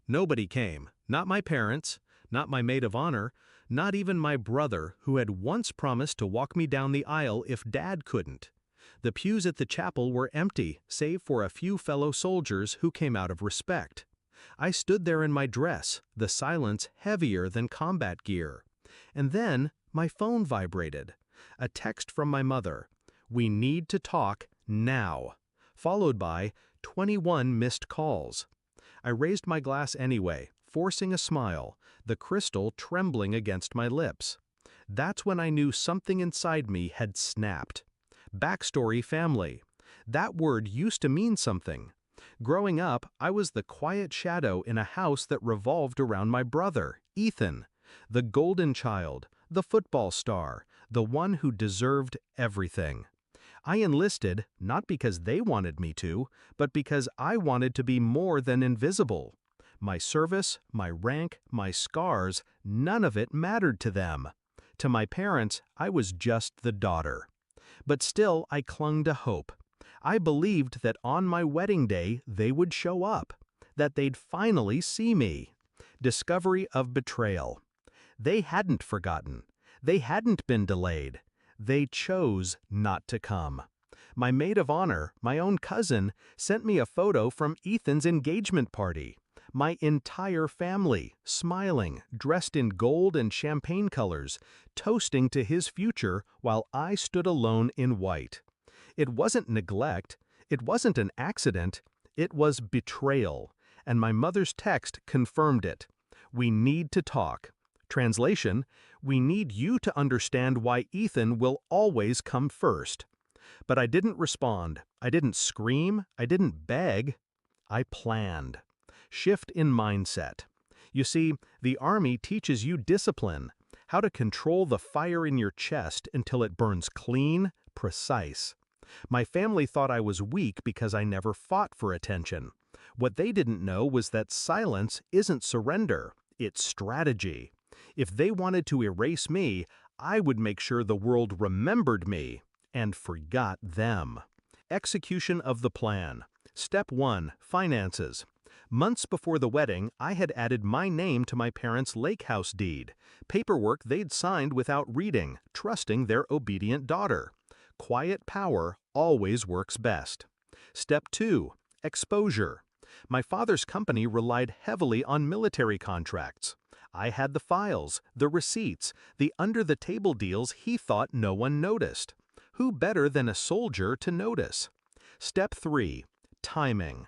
Nobody came. Not my parents, not my maid of honor, not even my brother, who had once promised to walk me down the aisle if Dad couldn't. The pews at the chapel were empty, save for a few fellow soldiers who came out of respect. I stood there in my dress, the silence heavier than combat gear. And then my phone vibrated. A text from my mother. "We need to talk now," followed by 21 missed calls. I raised my glass anyway, forcing a smile, the crystal trembling against my lips. That's when I knew something inside me had snapped. Backstory family. That word used to mean something. Growing up, I was the quiet shadow in a house that revolved around my brother, Ethan, the golden child, the football star, the one who deserved everything. I enlisted, not because they wanted me to, but because I wanted to be more than invisible. My service, my rank, my scars, none of it mattered to them. To my parents, I was just the daughter. But still, I clung to hope. I believed that on my wedding day, they would show up, that they'd finally see me. Discovery of betrayal. They hadn't forgotten. They hadn't been delayed. They chose not to come. My maid of honor, my own cousin, sent me a photo from Ethan's engagement party. My entire family, smiling, dressed in gold and champagne colors, toasting to his future while I stood alone in white. It wasn't neglect. It wasn't an accident. It was betrayal. And my mother's text confirmed it. "We need to talk." Translation, "We need you to understand why Ethan will always come first." But I didn't respond. I didn't scream. I didn't beg. I planned. Shift in mindset. You see, the Army teaches you discipline, how to control the fire in your chest until it burns clean, precise. My family thought I was weak because I never fought for attention. What they didn't know was that silence isn't surrender, it's strategy. If they wanted to erase me, I would make sure the world remembered me and forgot them. Execution of the plan. Step 1. Finances. Months before the wedding, I had added my name to my parents' lake house deed, paperwork they'd signed without reading, trusting their obedient daughter. Quiet power always works best. Step 2. Exposure. My father's company relied heavily on military contracts. I had the files, the receipts, the under-the-table deals he thought no one noticed. Who better than a soldier to notice? Step 3. Timing.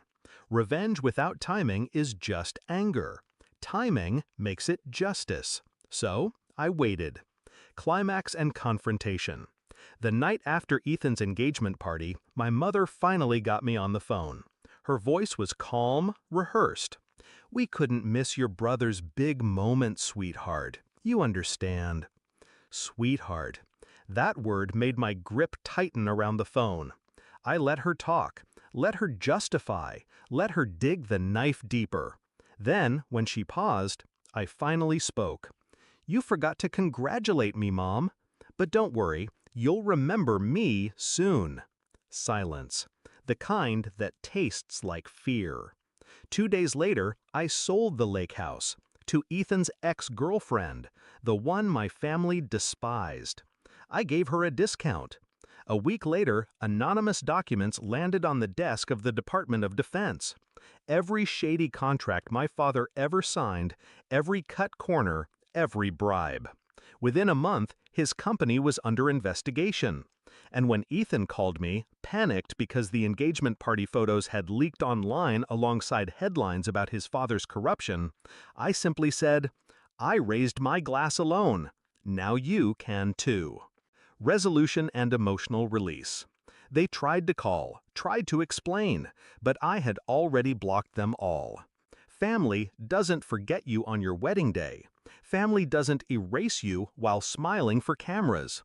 Revenge without timing is just anger. Timing makes it justice. So, I waited. Climax and confrontation. The night after Ethan's engagement party, my mother finally got me on the phone. Her voice was calm, rehearsed. "We couldn't miss your brother's big moment, sweetheart. You understand." Sweetheart. That word made my grip tighten around the phone. I let her talk, let her justify, let her dig the knife deeper. Then, when she paused, I finally spoke. "You forgot to congratulate me, Mom. But don't worry, you'll remember me soon." Silence. The kind that tastes like fear. 2 days later, I sold the lake house to Ethan's ex-girlfriend, the one my family despised. I gave her a discount. A week later, anonymous documents landed on the desk of the Department of Defense. Every shady contract my father ever signed, every cut corner, every bribe. Within a month, his company was under investigation. And when Ethan called me, panicked because the engagement party photos had leaked online alongside headlines about his father's corruption, I simply said, "I raised my glass alone. Now you can too." Resolution and emotional release. They tried to call, tried to explain, but I had already blocked them all. Family doesn't forget you on your wedding day. Family doesn't erase you while smiling for cameras.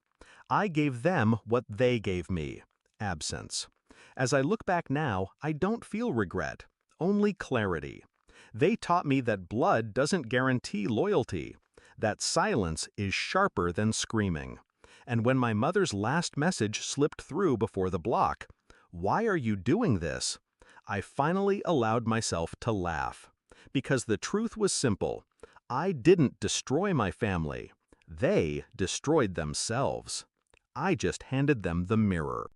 I gave them what they gave me, absence. As I look back now, I don't feel regret, only clarity. They taught me that blood doesn't guarantee loyalty, that silence is sharper than screaming. And when my mother's last message slipped through before the block, "Why are you doing this?" I finally allowed myself to laugh. Because the truth was simple. I didn't destroy my family. They destroyed themselves. I just handed them the mirror.